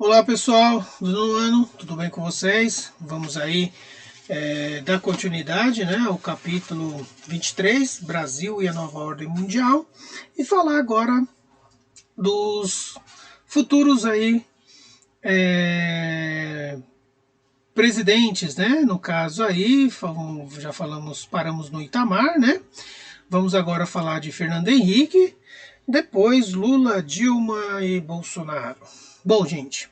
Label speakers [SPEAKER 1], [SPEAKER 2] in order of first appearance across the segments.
[SPEAKER 1] Olá pessoal do nono ano, tudo bem com vocês? Vamos aí dar continuidade, né, ao capítulo 23, Brasil e a Nova Ordem Mundial, e falar agora dos futuros aí presidentes, né? No caso aí, já falamos, paramos no Itamar, né? Vamos agora falar de Fernando Henrique, depois Lula, Dilma e Bolsonaro. Bom, gente,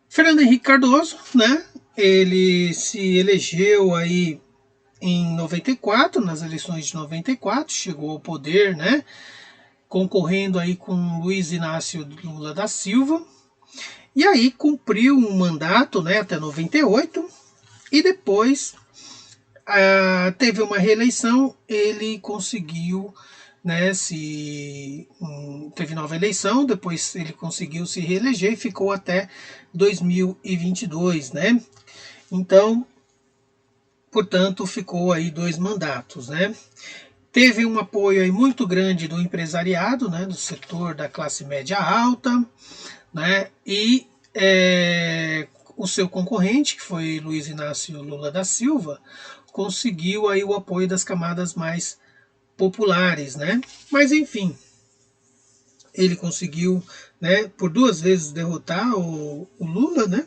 [SPEAKER 1] Fernando Henrique Cardoso, né? Ele se elegeu aí em 94, nas eleições de 94, chegou ao poder, né? Concorrendo aí com Luiz Inácio Lula da Silva. E aí cumpriu um mandato, né, até 98, e depois teve uma reeleição, ele conseguiu, né, teve nova eleição, depois ele conseguiu se reeleger e ficou até 2022, né? Então, portanto, ficou aí 2 mandatos, né? Teve um apoio aí muito grande do empresariado, né, do setor da classe média alta, né? E o seu concorrente, que foi Luiz Inácio Lula da Silva, conseguiu aí o apoio das camadas mais populares, né? Mas enfim, ele conseguiu, né, por 2 vezes derrotar o Lula, né?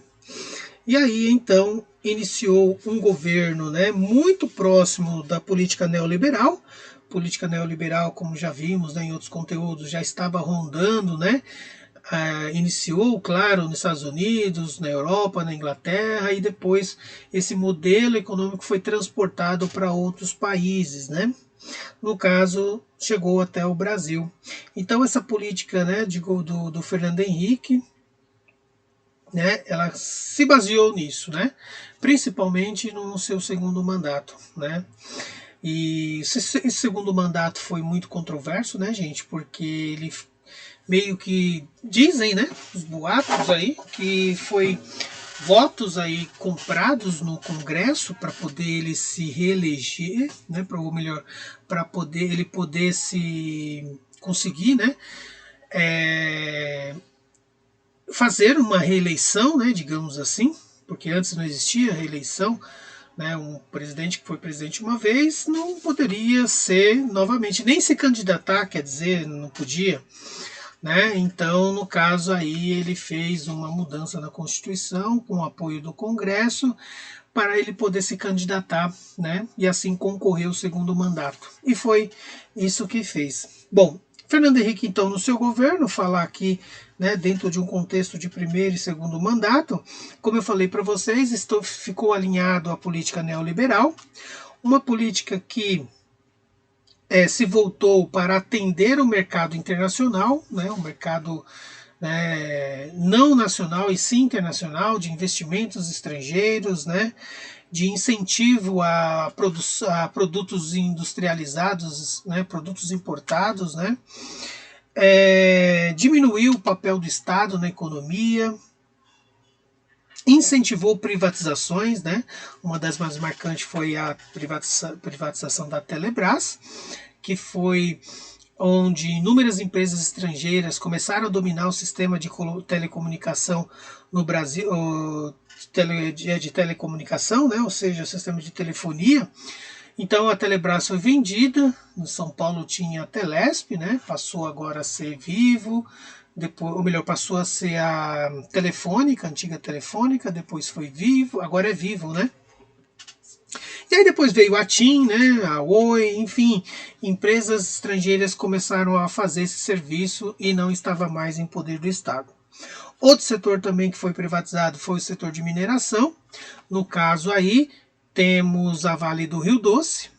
[SPEAKER 1] E aí então iniciou um governo, né, muito próximo da política neoliberal. Política neoliberal, como já vimos, né, em outros conteúdos, já estava rondando, né? Iniciou, claro, nos Estados Unidos, na Europa, na Inglaterra, e depois esse modelo econômico foi transportado para outros países, né? No caso, chegou até o Brasil. Então essa política, né, do Fernando Henrique, né, ela se baseou nisso, né? Principalmente no seu segundo mandato, né? E esse segundo mandato foi muito controverso, né, gente? Porque ele meio que dizem, né, os boatos aí, que foi votos aí comprados no Congresso para poder ele se reeleger, né, ou melhor, para poder ele poder se conseguir, né, fazer uma reeleição, né, digamos assim, porque antes não existia reeleição, né, um presidente que foi presidente uma vez não poderia ser novamente, nem se candidatar, quer dizer, não podia, né? Então, no caso aí, ele fez uma mudança na Constituição com o apoio do Congresso para ele poder se candidatar, né? E assim concorrer ao segundo mandato. E foi isso que fez. Bom, Fernando Henrique, então, no seu governo, falar aqui, né, dentro de um contexto de primeiro e segundo mandato, como eu falei para vocês, ficou alinhado à política neoliberal, uma política que se voltou para atender o mercado internacional, né, o mercado não nacional e sim internacional, de investimentos estrangeiros, né, de incentivo a produtos industrializados, né, produtos importados, né, diminuiu o papel do Estado na economia, incentivou privatizações, né? Uma das mais marcantes foi a privatização da Telebrás, que foi onde inúmeras empresas estrangeiras começaram a dominar o sistema de telecomunicação no Brasil, de telecomunicação, né? Ou seja, o sistema de telefonia. Então a Telebrás foi vendida, no São Paulo tinha a Telesp, né? Passou agora a ser Vivo, depois, ou melhor, passou a ser a Telefônica, a antiga Telefônica, depois foi Vivo, agora é Vivo, né? E aí depois veio a TIM, né, a Oi, enfim, empresas estrangeiras começaram a fazer esse serviço e não estava mais em poder do Estado. Outro setor também que foi privatizado foi o setor de mineração. No caso aí, temos a Vale do Rio Doce.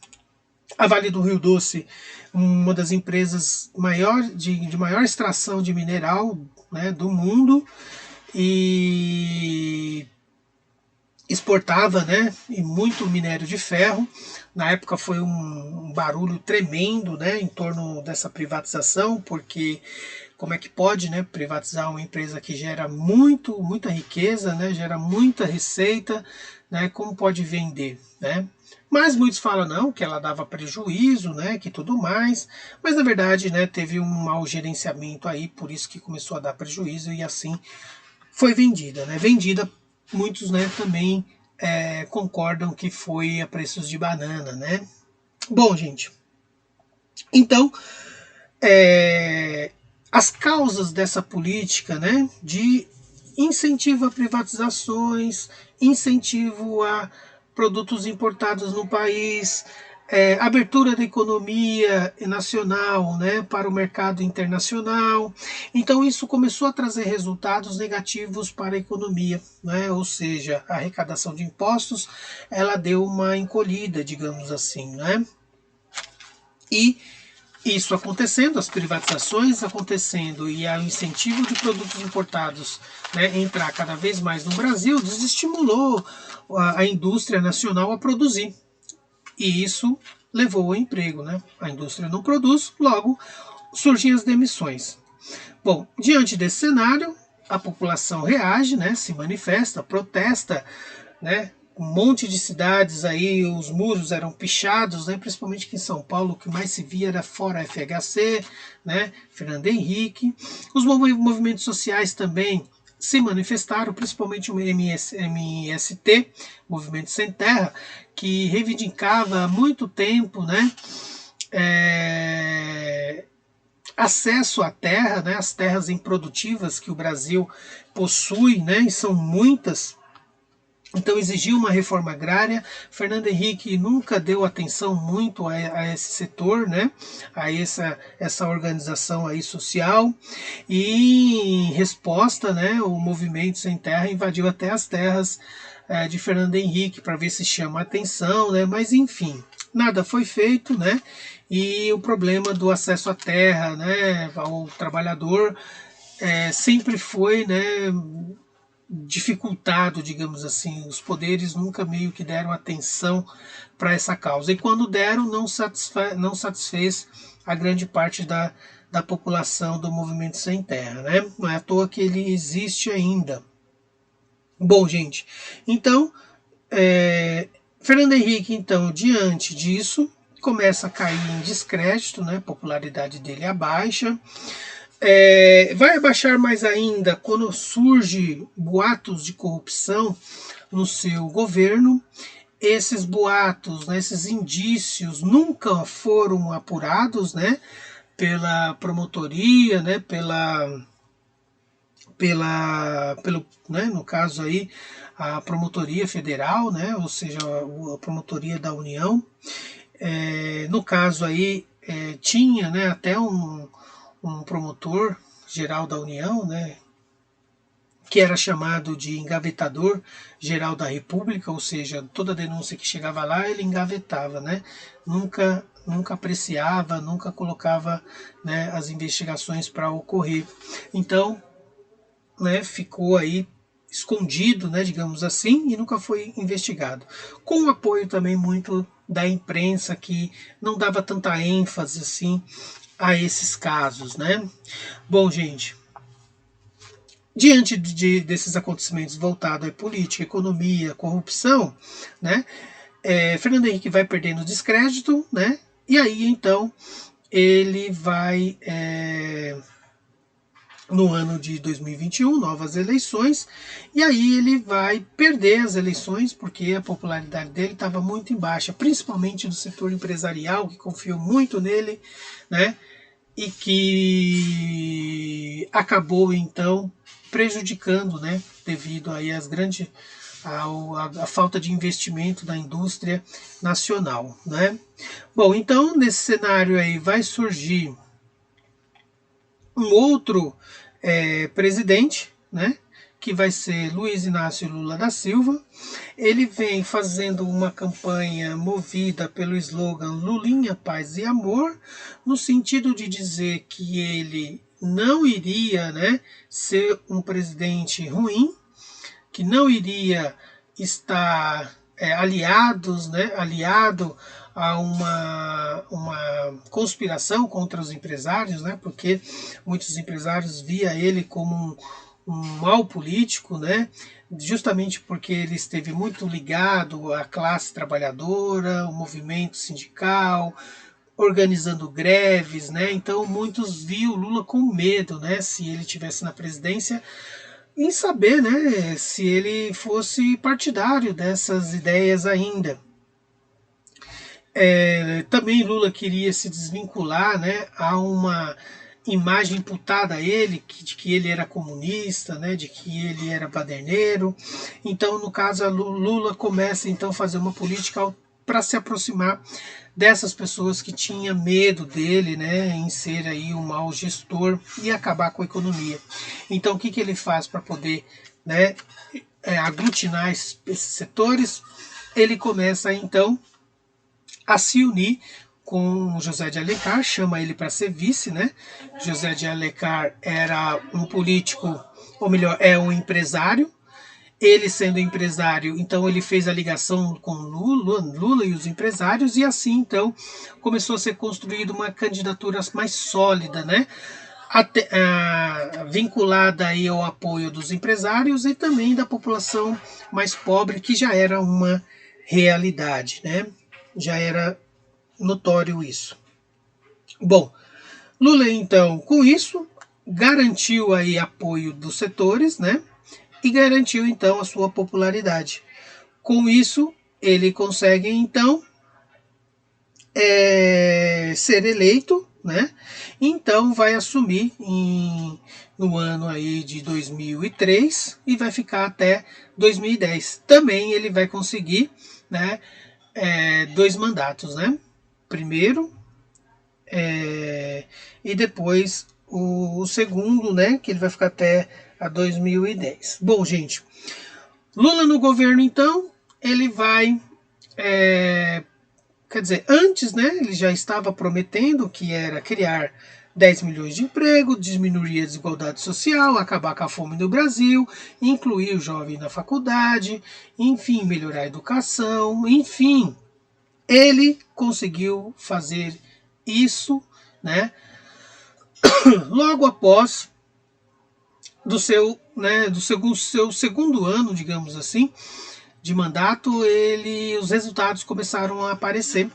[SPEAKER 1] A Vale do Rio Doce, uma das empresas de maior extração de mineral, né, do mundo, e exportava, né, e muito minério de ferro. Na época foi um barulho tremendo, né, em torno dessa privatização, porque como é que pode, né, privatizar uma empresa que gera muita riqueza, né, gera muita receita, né, como pode vender, né? Mas muitos falam não, que ela dava prejuízo, né, que tudo mais, mas na verdade, né, teve um mau gerenciamento aí, por isso que começou a dar prejuízo e assim foi vendida, né? Vendida, muitos, né, também concordam que foi a preços de banana, né? Bom, gente, então as causas dessa política, né, de incentivo a privatizações, incentivo a produtos importados no país, abertura da economia nacional, né, para o mercado internacional. Então isso começou a trazer resultados negativos para a economia, né, ou seja, a arrecadação de impostos ela deu uma encolhida, digamos assim, né? E isso acontecendo, as privatizações acontecendo e o incentivo de produtos importados, né, entrar cada vez mais no Brasil, desestimulou a indústria nacional a produzir. E isso levou ao emprego. Né? A indústria não produz, logo surgem as demissões. Bom, diante desse cenário, a população reage, né, se manifesta, protesta, né, um monte de cidades aí, os muros eram pichados, né, principalmente aqui em São Paulo, o que mais se via era fora FHC, né, Fernando Henrique. Os movimentos sociais também se manifestaram, principalmente o MST, Movimento Sem Terra, que reivindicava há muito tempo, né, acesso à terra, né, as terras improdutivas que o Brasil possui, né, e são muitas. Então exigiu uma reforma agrária. Fernando Henrique nunca deu atenção muito a esse setor, né? A essa organização aí social. E em resposta, né, o Movimento Sem Terra invadiu até as terras de Fernando Henrique para ver se chama atenção, né? Mas enfim, nada foi feito, né? E o problema do acesso à terra, né, ao trabalhador sempre foi, né, dificultado, digamos assim. Os poderes nunca meio que deram atenção para essa causa. E quando deram, não satisfez a grande parte da população do Movimento Sem Terra. Né? Não é à toa que ele existe ainda. Bom, gente, então, Fernando Henrique, então, diante disso, começa a cair em descrédito, né? A popularidade dele abaixa. Vai abaixar mais ainda quando surge boatos de corrupção no seu governo. Esses boatos, né, esses indícios nunca foram apurados, né, pela promotoria, né, pelo, né, no caso aí a promotoria federal, né, ou seja, a promotoria da União. No caso aí tinha, né, até um promotor geral da União, né, que era chamado de engavetador geral da República, ou seja, toda denúncia que chegava lá ele engavetava, né, nunca apreciava, nunca colocava, né, as investigações para ocorrer. Então, né, ficou aí escondido, né, digamos assim, e nunca foi investigado. Com o apoio também muito da imprensa, que não dava tanta ênfase assim a esses casos, né? Bom, gente, diante desses acontecimentos voltados à política, economia, corrupção, né? Fernando Henrique vai perdendo descrédito, né? E aí então ele vai no ano de 2021, novas eleições, e aí ele vai perder as eleições porque a popularidade dele estava muito em baixa, principalmente do setor empresarial, que confiou muito nele, né? E que acabou então prejudicando, né, devido aí às grandes a falta de investimento da indústria nacional, né? Bom, então nesse cenário aí vai surgir um outro presidente, né, que vai ser Luiz Inácio Lula da Silva. Ele vem fazendo uma campanha movida pelo slogan Lulinha, Paz e Amor, no sentido de dizer que ele não iria, né, ser um presidente ruim, que não iria estar aliado a uma conspiração contra os empresários, né? Porque muitos empresários via ele como um mau político, né? Justamente porque ele esteve muito ligado à classe trabalhadora, ao movimento sindical, organizando greves, né? Então muitos viam Lula com medo, né? Se ele tivesse na presidência, em saber, né? Se ele fosse partidário dessas ideias ainda. Também Lula queria se desvincular, né? A uma imagem imputada a ele de que ele era comunista, né? De que ele era baderneiro. Então, no caso, Lula começa então a fazer uma política para se aproximar dessas pessoas que tinham medo dele, né, em ser aí um mau gestor e acabar com a economia. Então, o que ele faz para poder, né, aglutinar esses setores? Ele começa então a se unir com José de Alencar, chama ele para ser vice, né? José de Alencar era um político, ou melhor, é um empresário. Ele sendo empresário, então ele fez a ligação com Lula e os empresários, e assim então começou a ser construída uma candidatura mais sólida, né? Vinculada aí ao apoio dos empresários e também da população mais pobre, que já era uma realidade, né? Já era notório isso. Bom, Lula então com isso garantiu aí apoio dos setores, né? E garantiu então a sua popularidade. Com isso, ele consegue então ser eleito, né? Então vai assumir no ano aí de 2003 e vai ficar até 2010. Também ele vai conseguir, né, 2 mandatos, né? Primeiro e depois o segundo, né, que ele vai ficar até a 2010. Bom, gente, Lula no governo, então, ele vai, quer dizer, antes, né, ele já estava prometendo que era criar 10 milhões de emprego, diminuir a desigualdade social, acabar com a fome no Brasil, incluir o jovem na faculdade, enfim, melhorar a educação, enfim, ele conseguiu fazer isso, né, logo após seu segundo ano, digamos assim, de mandato, os resultados começaram a aparecer.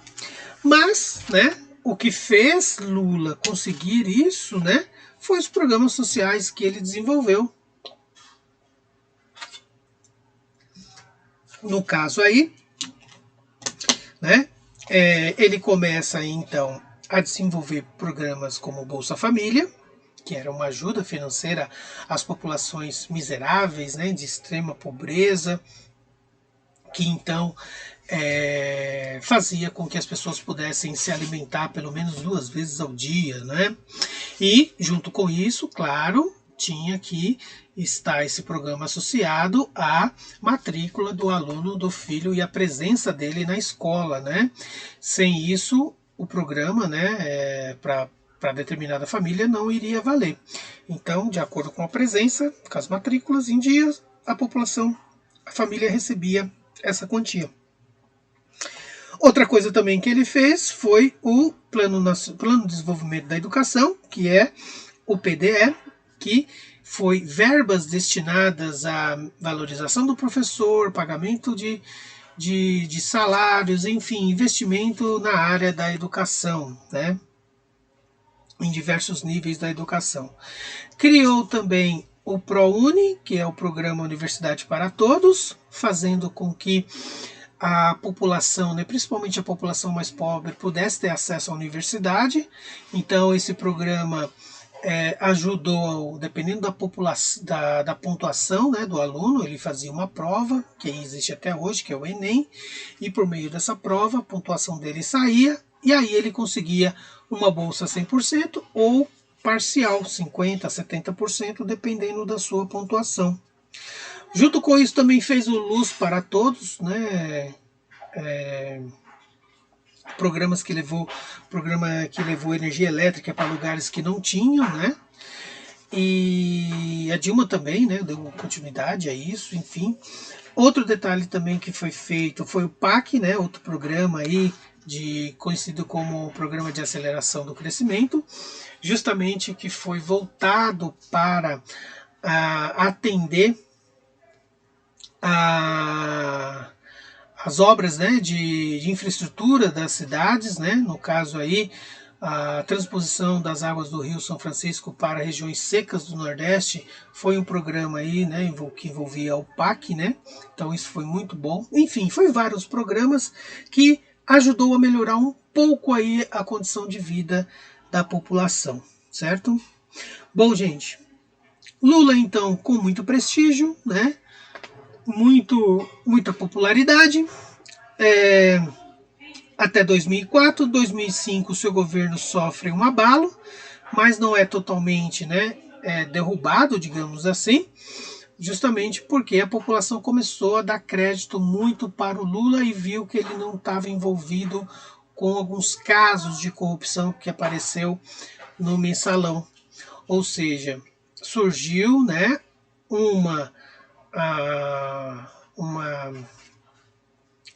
[SPEAKER 1] Mas, né, o que fez Lula conseguir isso, né, foi os programas sociais que ele desenvolveu. No caso aí, né, ele começa então a desenvolver programas como Bolsa Família, que era uma ajuda financeira às populações miseráveis, né, de extrema pobreza, que então fazia com que as pessoas pudessem se alimentar pelo menos 2 vezes ao dia, né? E junto com isso, claro, tinha que estar esse programa associado à matrícula do aluno, do filho e a presença dele na escola, né? Sem isso, o programa, né, para determinada família não iria valer. Então, de acordo com a presença, com as matrículas em dias, a família recebia essa quantia. Outra coisa também que ele fez foi o Plano de Desenvolvimento da Educação, que é o PDE, que foi verbas destinadas à valorização do professor, pagamento de salários, enfim, investimento na área da educação, né? Em diversos níveis da educação. Criou também o ProUni, que é o Programa Universidade para Todos, fazendo com que a população, né, principalmente a população mais pobre, pudesse ter acesso à universidade. Então esse programa ajudou, dependendo da pontuação, né, do aluno, ele fazia uma prova, que existe até hoje, que é o Enem, e por meio dessa prova a pontuação dele saía, e aí ele conseguia uma bolsa 100% ou parcial, 50%, 70%, dependendo da sua pontuação. Junto com isso também fez o Luz para Todos, né? Programa que levou energia elétrica para lugares que não tinham, né? E a Dilma também, né, deu continuidade a isso, enfim. Outro detalhe também que foi feito foi o PAC, né, outro programa aí conhecido como Programa de Aceleração do Crescimento, justamente que foi voltado para atender as obras, né, de infraestrutura das cidades, né, no caso aí a transposição das águas do Rio São Francisco para regiões secas do Nordeste foi um programa aí, né, que envolvia o PAC, né, então isso foi muito bom. Enfim, foi vários programas que ajudou a melhorar um pouco aí a condição de vida da população, certo? Bom, gente, Lula então com muito prestígio, né, muita popularidade, até 2004, 2005 o seu governo sofre um abalo, mas não é totalmente, né, derrubado, digamos assim, justamente porque a população começou a dar crédito muito para o Lula e viu que ele não estava envolvido com alguns casos de corrupção que apareceu no mensalão. Ou seja, surgiu, né,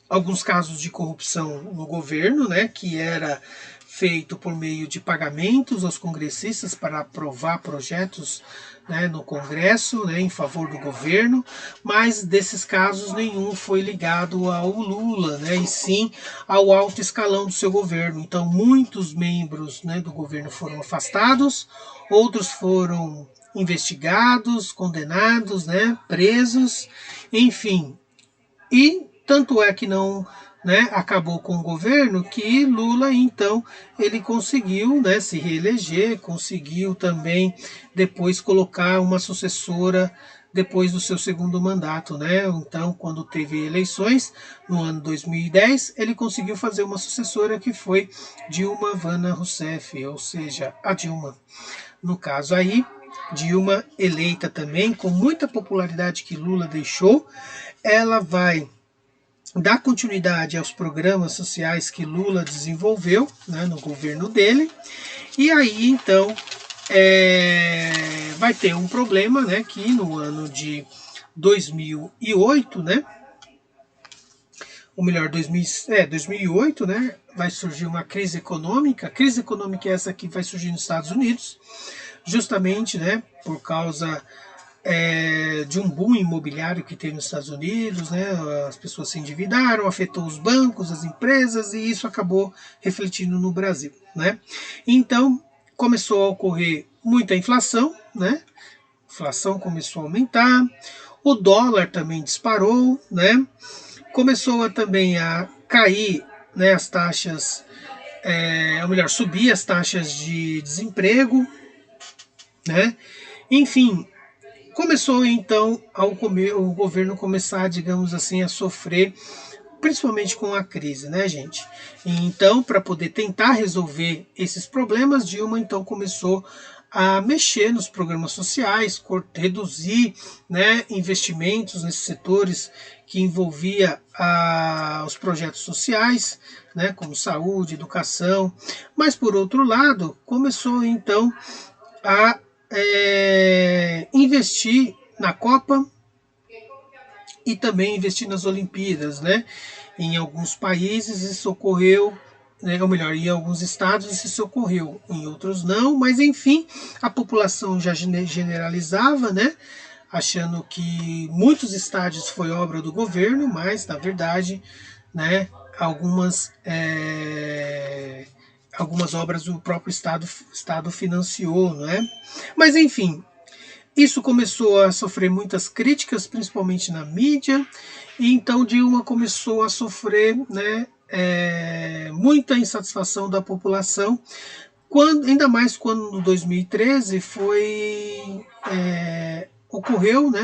[SPEAKER 1] alguns casos de corrupção no governo, né, que era feito por meio de pagamentos aos congressistas para aprovar projetos, né, no Congresso, né, em favor do governo, mas desses casos nenhum foi ligado ao Lula, né, e sim ao alto escalão do seu governo. Então muitos membros, né, do governo foram afastados, outros foram investigados, condenados, né, presos, enfim. E tanto é que não, né, acabou com o governo que Lula então ele conseguiu, né, se reeleger, conseguiu também depois colocar uma sucessora depois do seu segundo mandato, né? Então, quando teve eleições no ano 2010, ele conseguiu fazer uma sucessora que foi Dilma Vana Rousseff, ou seja, a Dilma. No caso aí, Dilma eleita também com muita popularidade que Lula deixou, ela vai dar continuidade aos programas sociais que Lula desenvolveu, né, no governo dele. E aí, então, vai ter um problema, né, que no ano de 2008, né, ou melhor, 2008, né, vai surgir uma crise econômica. A crise econômica é essa que vai surgir nos Estados Unidos, justamente, né, por causa de um boom imobiliário que teve nos Estados Unidos, né? As pessoas se endividaram, afetou os bancos, as empresas, e isso acabou refletindo no Brasil, né? Então começou a ocorrer muita inflação, né? A inflação começou a aumentar, o dólar também disparou, né? Começou também a cair, né, as taxas, ou melhor, subir as taxas de desemprego, né? Enfim, começou então o governo começar, digamos assim, a sofrer, principalmente com a crise, né, gente? E então, para poder tentar resolver esses problemas, Dilma então começou a mexer nos programas sociais, reduzir, né, investimentos nesses setores que envolvia os projetos sociais, né, como saúde, educação. Mas por outro lado, começou então a investir na Copa e também investir nas Olimpíadas, né? Em alguns países isso ocorreu, né, ou melhor, em alguns estados isso ocorreu, em outros não, mas enfim, a população já generalizava, né? Achando que muitos estádios foi obra do governo, mas na verdade, né, algumas obras o próprio Estado financiou, né? Mas enfim, isso começou a sofrer muitas críticas, principalmente na mídia, e então Dilma começou a sofrer, né, muita insatisfação da população, ainda mais quando em 2013 ocorreu, né,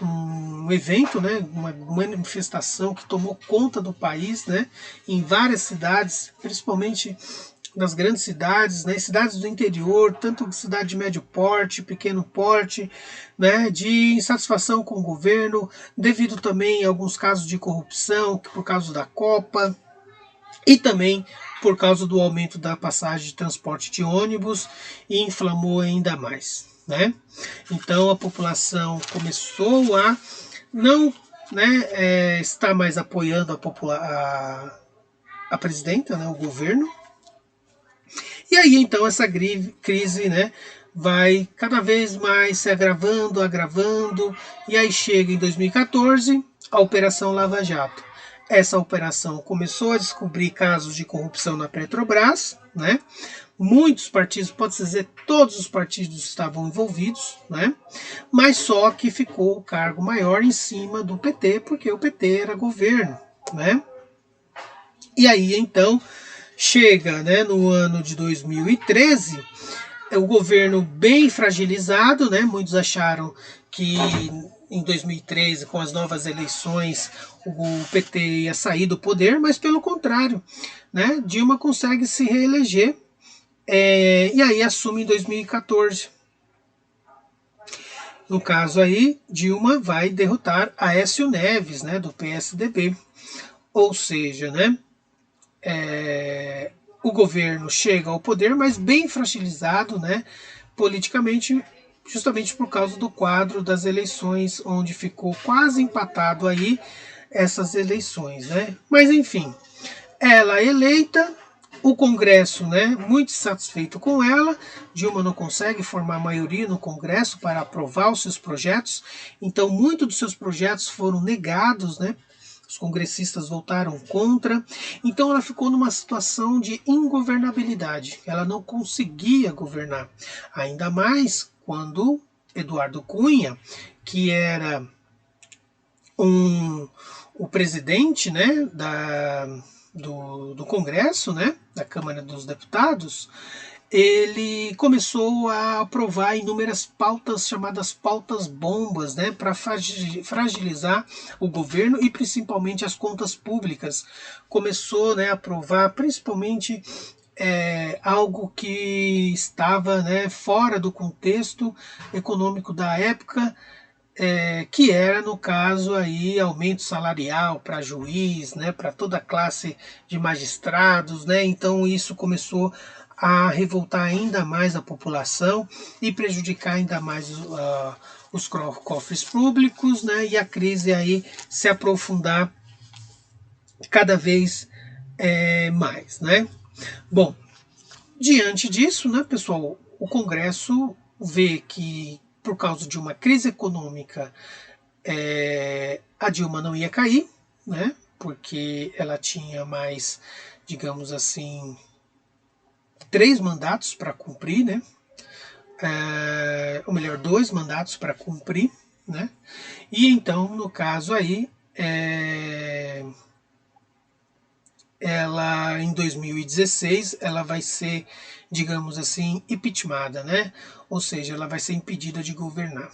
[SPEAKER 1] um evento, né, uma manifestação que tomou conta do país, né, em várias cidades, principalmente das grandes cidades, né, cidades do interior, tanto cidade de médio porte, pequeno porte, né, de insatisfação com o governo, devido também a alguns casos de corrupção, por causa da Copa, e também por causa do aumento da passagem de transporte de ônibus, e inflamou ainda mais, né? Então a população começou a não, né, estar mais apoiando a presidenta, né, o governo. E aí então essa crise, né, vai cada vez mais se agravando, e aí chega em 2014 a Operação Lava Jato. Essa operação começou a descobrir casos de corrupção na Petrobras, né? Muitos partidos, pode-se dizer, todos os partidos estavam envolvidos, né? Mas só que ficou o cargo maior em cima do PT, porque o PT era governo, né? E aí então chega, né, no ano de 2013, o governo bem fragilizado, né? Muitos acharam que em 2013, com as novas eleições, o PT ia sair do poder, mas pelo contrário, né? Dilma consegue se reeleger e aí assume em 2014. No caso aí, Dilma vai derrotar Aécio Neves, né, do PSDB. Ou seja, né, o governo chega ao poder, mas bem fragilizado, né, politicamente, justamente por causa do quadro das eleições, onde ficou quase empatado aí essas eleições, né? Mas enfim, ela é eleita, o Congresso, né, muito satisfeito com ela. Dilma não consegue formar maioria no Congresso para aprovar os seus projetos, então muitos dos seus projetos foram negados, né? Os congressistas votaram contra, então ela ficou numa situação de ingovernabilidade. Ela não conseguia governar, ainda mais quando Eduardo Cunha, que era o presidente, né, do Congresso, né, da Câmara dos Deputados, ele começou a aprovar inúmeras pautas chamadas pautas bombas, né, para fragilizar o governo e principalmente as contas públicas. Começou, né, a aprovar principalmente algo que estava, né, fora do contexto econômico da época, que era, no caso, aí, aumento salarial para juiz, né, para toda a classe de magistrados, né, então isso começou a revoltar ainda mais a população e prejudicar ainda mais os cofres públicos, né, e a crise aí se aprofundar cada vez mais, né. Bom, diante disso, né, pessoal, o Congresso vê que por causa de uma crise econômica a Dilma não ia cair, né, porque ela tinha mais, digamos assim, 3 mandatos para cumprir, né, ou melhor, 2 mandatos para cumprir, né, e então, no caso aí, ela em 2016 ela vai ser, digamos assim, impeachmentada, né, ou seja, ela vai ser impedida de governar.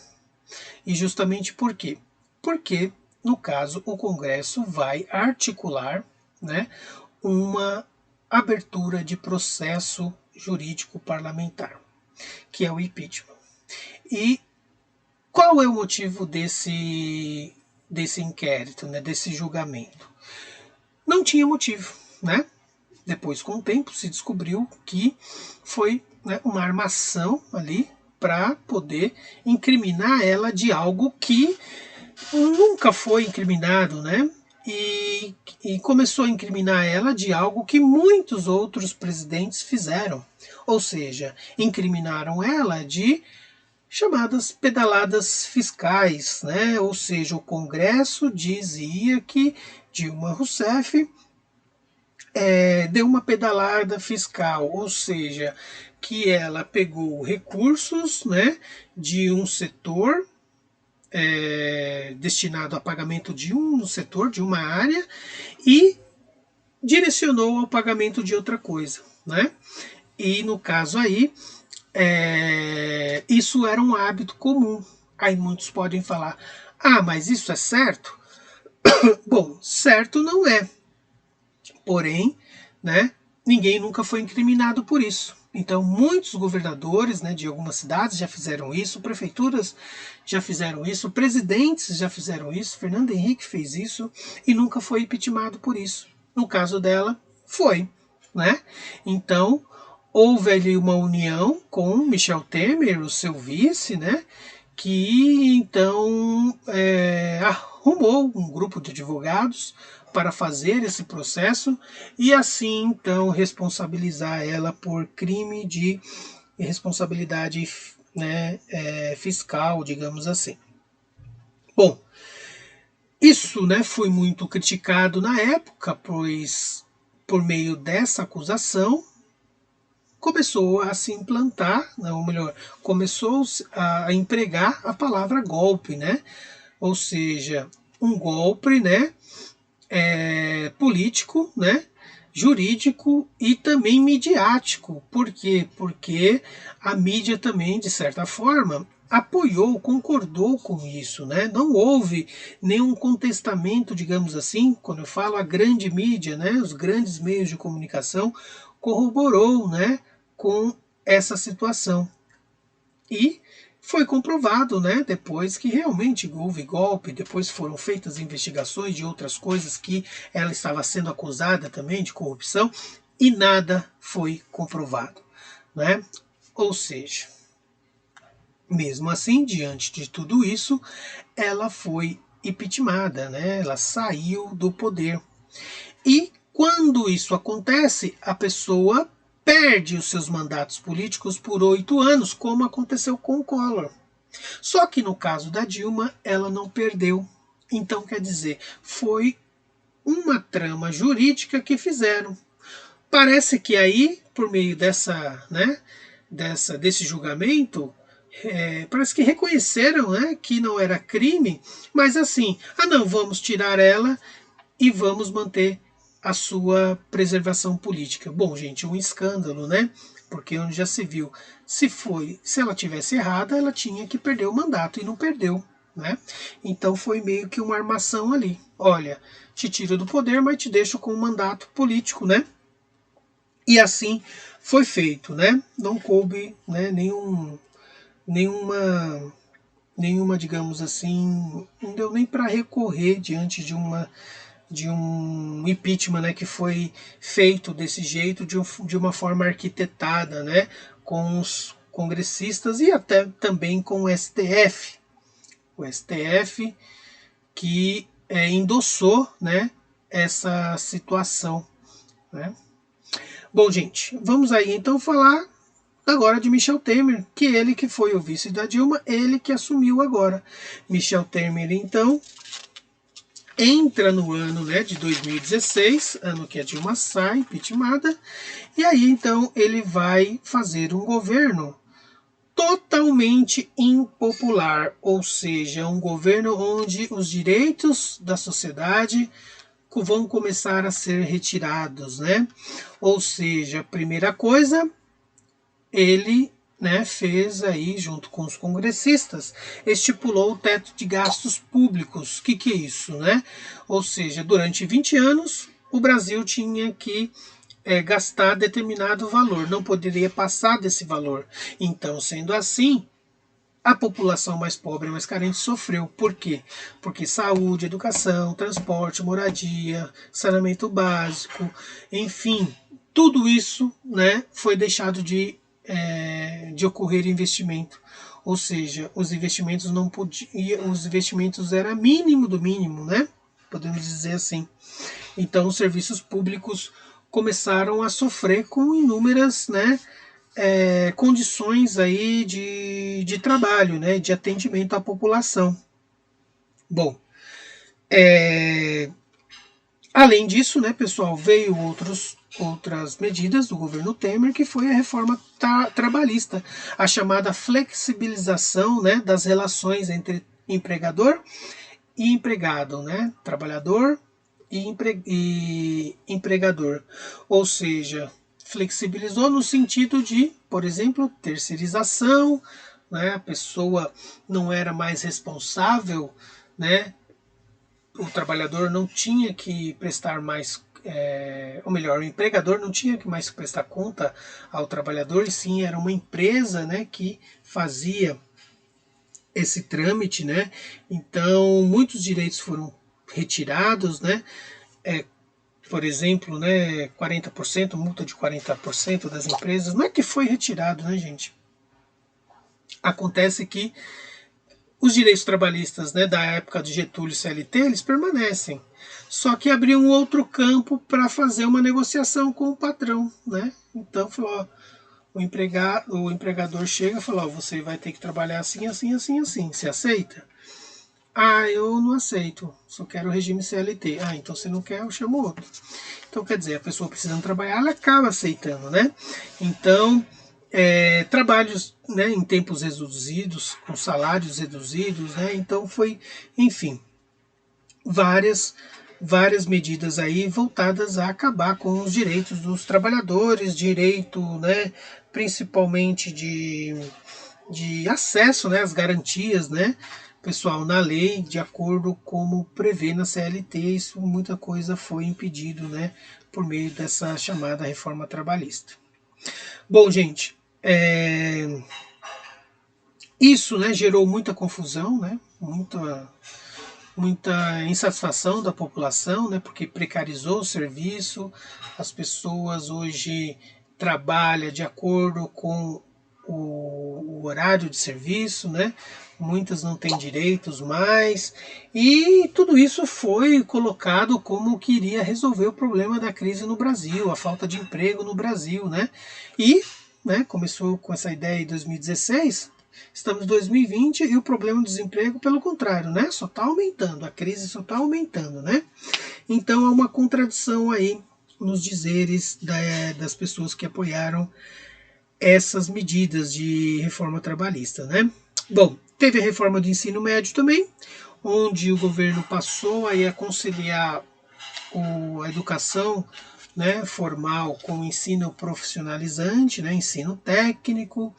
[SPEAKER 1] E justamente por quê? Porque, no caso, o Congresso vai articular, né, uma abertura de processo jurídico parlamentar, que é o impeachment. E qual é o motivo desse inquérito, né, desse julgamento? Não tinha motivo, né? Depois, com o tempo, se descobriu que foi, né, uma armação ali para poder incriminar ela de algo que nunca foi incriminado, né? E começou a incriminar ela de algo que muitos outros presidentes fizeram. Ou seja, incriminaram ela de chamadas pedaladas fiscais, né? Ou seja, o Congresso dizia que Dilma Rousseff deu uma pedalada fiscal, ou seja, que ela pegou recursos, né, de um setor destinado a pagamento de um setor, de uma área, e direcionou ao pagamento de outra coisa, né? E no caso aí, isso era um hábito comum. Aí muitos podem falar, mas isso é certo? Bom, certo não é. Porém, né, ninguém nunca foi incriminado por isso. Então, muitos governadores, né, de algumas cidades já fizeram isso, prefeituras já fizeram isso, presidentes já fizeram isso, Fernando Henrique fez isso e nunca foi impeachmentado por isso. No caso dela, foi, né? Então, houve ali uma união com Michel Temer, o seu vice, né, que então arrumou chamou um grupo de advogados para fazer esse processo e assim então responsabilizar ela por crime de responsabilidade, né, fiscal, digamos assim. Bom, isso, né, foi muito criticado na época, pois por meio dessa acusação começou a se implantar, ou melhor, começou a empregar a palavra golpe, né? Ou seja, um golpe, né, político, né, jurídico e também midiático. Por quê? Porque a mídia também, de certa forma, apoiou, concordou com isso, né? Não houve nenhum contestamento, digamos assim, quando eu falo a grande mídia, né, os grandes meios de comunicação corroborou, né, com essa situação. E foi comprovado, né, depois que realmente houve golpe, depois foram feitas investigações de outras coisas que ela estava sendo acusada também de corrupção e nada foi comprovado, né? Ou seja, mesmo assim, diante de tudo isso, ela foi impeachmentada, né? Ela saiu do poder. E quando isso acontece, a pessoa perde os seus mandatos políticos por 8 anos, como aconteceu com o Collor. Só que no caso da Dilma, ela não perdeu. Então, quer dizer, foi uma trama jurídica que fizeram. Parece que aí, por meio desse julgamento, parece que reconheceram, né, que não era crime, mas assim, não, vamos tirar ela e vamos manter a sua preservação política. Bom, gente, um escândalo, né? Porque onde já se viu, se ela tivesse errada, ela tinha que perder o mandato e não perdeu, né? Então foi meio que uma armação ali. Olha, te tiro do poder, mas te deixo com um mandato político, né? E assim foi feito, né? Não coube, né, nenhuma, digamos assim, não deu nem para recorrer diante de um impeachment, né, que foi feito desse jeito, de uma forma arquitetada, né, com os congressistas e até também com o STF. O STF que endossou, né, essa situação, né. Bom, gente, vamos aí então falar agora de Michel Temer, que ele que foi o vice da Dilma, ele que assumiu agora. Michel Temer, então, entra no ano, né, de 2016, ano que a Dilma sai, impeachmentada, e aí então ele vai fazer um governo totalmente impopular, ou seja, um governo onde os direitos da sociedade vão começar a ser retirados, né? Ou seja, primeira coisa, ele, né, fez aí, junto com os congressistas, estipulou o teto de gastos públicos. O que é isso, né? Ou seja, durante 20 anos, o Brasil tinha que gastar determinado valor, não poderia passar desse valor. Então, sendo assim, a população mais pobre e mais carente sofreu. Por quê? Porque saúde, educação, transporte, moradia, saneamento básico, enfim, tudo isso, né, foi deixado de ocorrer investimento. Ou seja, os investimentos não podiam, os investimentos era mínimo do mínimo, né? Podemos dizer assim. Então os serviços públicos começaram a sofrer com inúmeras, né, condições aí de trabalho, né, de atendimento à população. Bom, além disso, né, pessoal, veio outras medidas do governo Temer, que foi a reforma trabalhista, a chamada flexibilização, né, das relações entre empregador e empregado, né, trabalhador e empregador. Ou seja, flexibilizou no sentido de, por exemplo, terceirização, né, a pessoa não era mais responsável, né, o trabalhador não tinha que prestar mais, ou melhor, o empregador não tinha que mais prestar conta ao trabalhador, e sim era uma empresa, né, que fazia esse trâmite, né? Então muitos direitos foram retirados, né? Por exemplo, né, 40%, multa de 40% das empresas, não é que foi retirado, né, gente? Acontece que Os direitos trabalhistas, né, da época de Getúlio e CLT, eles permanecem. Só que abriu um outro campo para fazer uma negociação com o patrão, né? Então falou, ó, o empregador chega e fala, ó, você vai ter que trabalhar assim, assim, assim, assim. Você aceita? Ah, eu não aceito. Só quero o regime CLT. Ah, então você não quer, eu chamo outro. Então, quer dizer, a pessoa precisando trabalhar, ela acaba aceitando, né? Então, trabalhos, né, em tempos reduzidos, com salários reduzidos, né? Então foi, enfim, várias várias medidas aí voltadas a acabar com os direitos dos trabalhadores, direito, né, principalmente de acesso, né, às garantias, né, pessoal, na lei, de acordo como prevê na CLT, isso muita coisa foi impedido, né, por meio dessa chamada reforma trabalhista. Bom, gente, isso, né, gerou muita confusão, né, muita insatisfação da população, né, porque precarizou o serviço, as pessoas hoje trabalham de acordo com o horário de serviço, né, muitas não têm direitos mais, e tudo isso foi colocado como que iria resolver o problema da crise no Brasil, a falta de emprego no Brasil, né, e né, começou com essa ideia em 2016, estamos em 2020 e o problema do desemprego, pelo contrário, né? Só está aumentando, a crise só está aumentando, né? Então há uma contradição aí nos dizeres das pessoas que apoiaram essas medidas de reforma trabalhista, né? Bom, teve a reforma do ensino médio também, onde o governo passou aí a conciliar a educação, né, formal com o ensino profissionalizante, né, ensino técnico,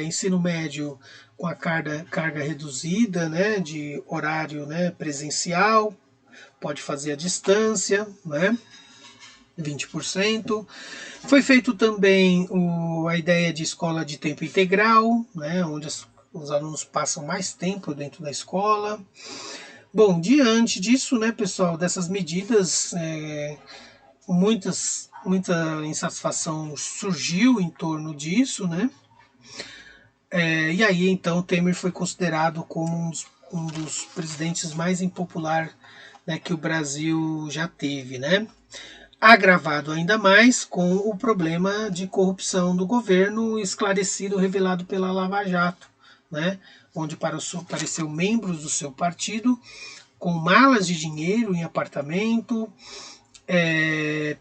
[SPEAKER 1] ensino médio com a carga reduzida, né, de horário, né, presencial, pode fazer à distância, né, 20%. Foi feito também a ideia de escola de tempo integral, né, onde os alunos passam mais tempo dentro da escola. Bom, diante disso, né, pessoal, dessas medidas, muita insatisfação surgiu em torno disso, né? E aí então Temer foi considerado como um dos presidentes mais impopulares, né, que o Brasil já teve, né? Agravado ainda mais com o problema de corrupção do governo esclarecido, revelado pela Lava Jato, né? Onde apareceu membros do seu partido com malas de dinheiro em apartamento,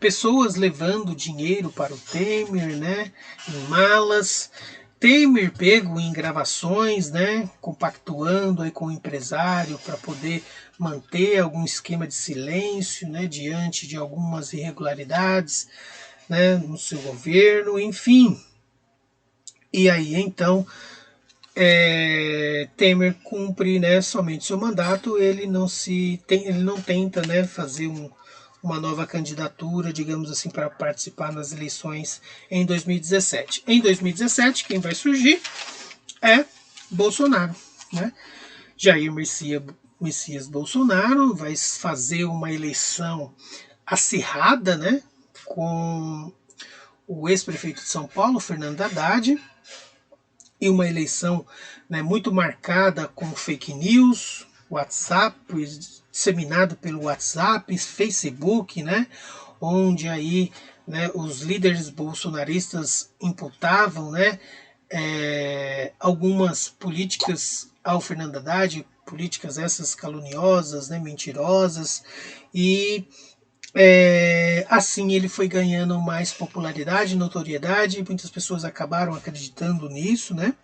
[SPEAKER 1] pessoas levando dinheiro para o Temer, né, em malas, Temer pego em gravações, né, compactuando aí com o empresário para poder manter algum esquema de silêncio, né, diante de algumas irregularidades, né, no seu governo, enfim. E aí então Temer cumpre, né, somente seu mandato, ele não tenta, né, fazer uma nova candidatura, digamos assim, para participar nas eleições em 2017. Em 2017, quem vai surgir é Bolsonaro, né? Jair Messias Bolsonaro vai fazer uma eleição acirrada, né, com o ex-prefeito de São Paulo, Fernando Haddad, e uma eleição, né, muito marcada com fake news, WhatsApp, disseminado pelo WhatsApp, Facebook, né, onde aí, né, os líderes bolsonaristas imputavam, né, algumas políticas ao Fernando Haddad, políticas essas caluniosas, né, mentirosas, e assim ele foi ganhando mais popularidade, notoriedade, e muitas pessoas acabaram acreditando nisso, né?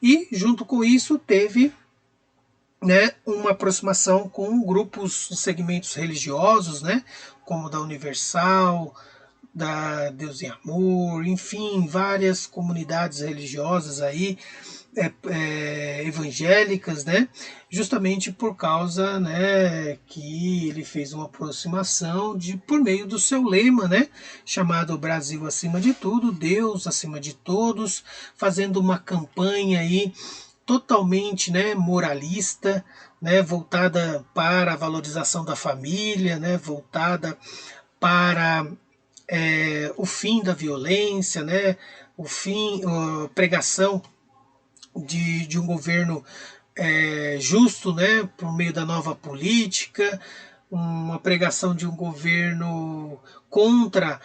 [SPEAKER 1] E junto com isso teve, né, uma aproximação com grupos, segmentos religiosos, né, como da Universal, da Deus e Amor, enfim, várias comunidades religiosas aí, evangélicas, né? Justamente por causa, né, que ele fez uma aproximação por meio do seu lema, né, chamado Brasil acima de tudo, Deus acima de todos, fazendo uma campanha aí totalmente, né, moralista, né, voltada para a valorização da família, né, voltada para o fim da violência, né, a pregação de um governo justo, né, por meio da nova política, uma pregação de um governo contra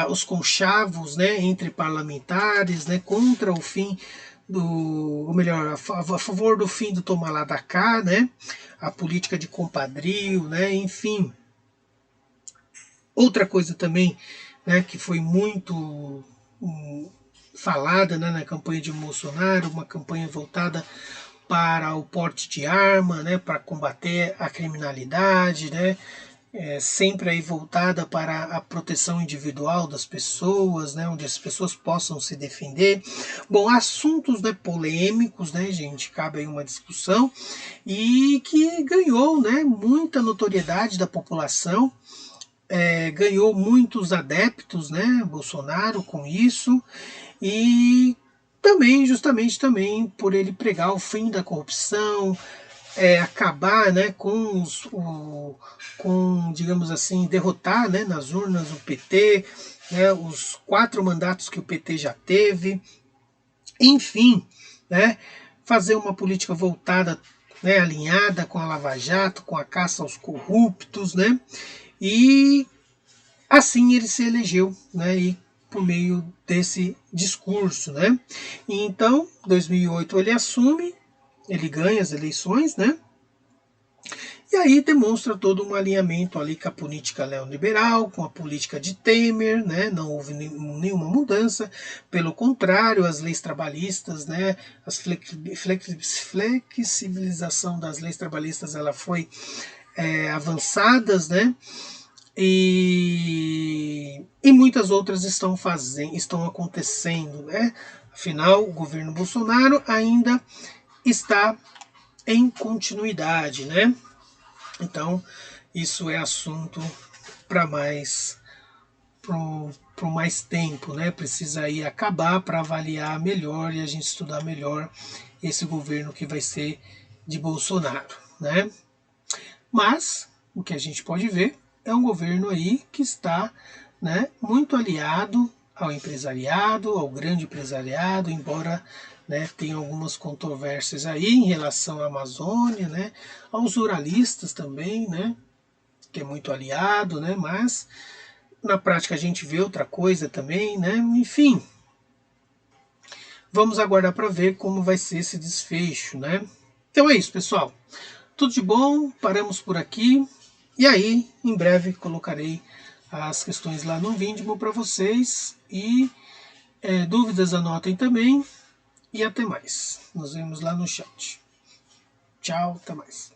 [SPEAKER 1] os conchavos, né, entre parlamentares, né, contra o fim ou melhor, a favor do fim do toma lá da cá, né, a política de compadrio, né, enfim. Outra coisa também, né, que foi muito falada, né, na campanha de Bolsonaro, uma campanha voltada para o porte de arma, né, para combater a criminalidade, né, sempre aí voltada para a proteção individual das pessoas, né, onde as pessoas possam se defender. Bom, assuntos, né, polêmicos, né, gente, cabe aí uma discussão, e que ganhou, né, muita notoriedade da população, ganhou muitos adeptos, né, Bolsonaro com isso, e também, justamente também, por ele pregar o fim da corrupção, acabar, né, com, digamos assim, derrotar, né, nas urnas o PT, né, os 4 mandatos que o PT já teve, enfim, né, fazer uma política voltada, né, alinhada com a Lava Jato, com a caça aos corruptos, né, e assim ele se elegeu, né, e por meio desse discurso, né. E então, 2008 ele assume, ele ganha as eleições, né, e aí demonstra todo um alinhamento ali com a política neoliberal, com a política de Temer, né? Não houve nenhuma mudança, pelo contrário, as leis trabalhistas, né? A flexibilização das leis trabalhistas ela foi avançadas, né? E muitas outras estão acontecendo, né? Afinal, o governo Bolsonaro ainda está em continuidade, né? Então, isso é assunto para mais tempo, né? Precisa aí acabar para avaliar melhor e a gente estudar melhor esse governo que vai ser de Bolsonaro, né? Mas o que a gente pode ver é um governo aí que está, né, muito aliado ao empresariado, ao grande empresariado, embora, né, tenha algumas controvérsias aí em relação à Amazônia, né, aos ruralistas também, né, que é muito aliado, né, mas na prática a gente vê outra coisa também, né, enfim. Vamos aguardar para ver como vai ser esse desfecho, né. Então é isso, pessoal. Tudo de bom, paramos por aqui. E aí, em breve, colocarei as questões lá no Vindimo para vocês. E dúvidas anotem também. E até mais. Nos vemos lá no chat. Tchau, até mais.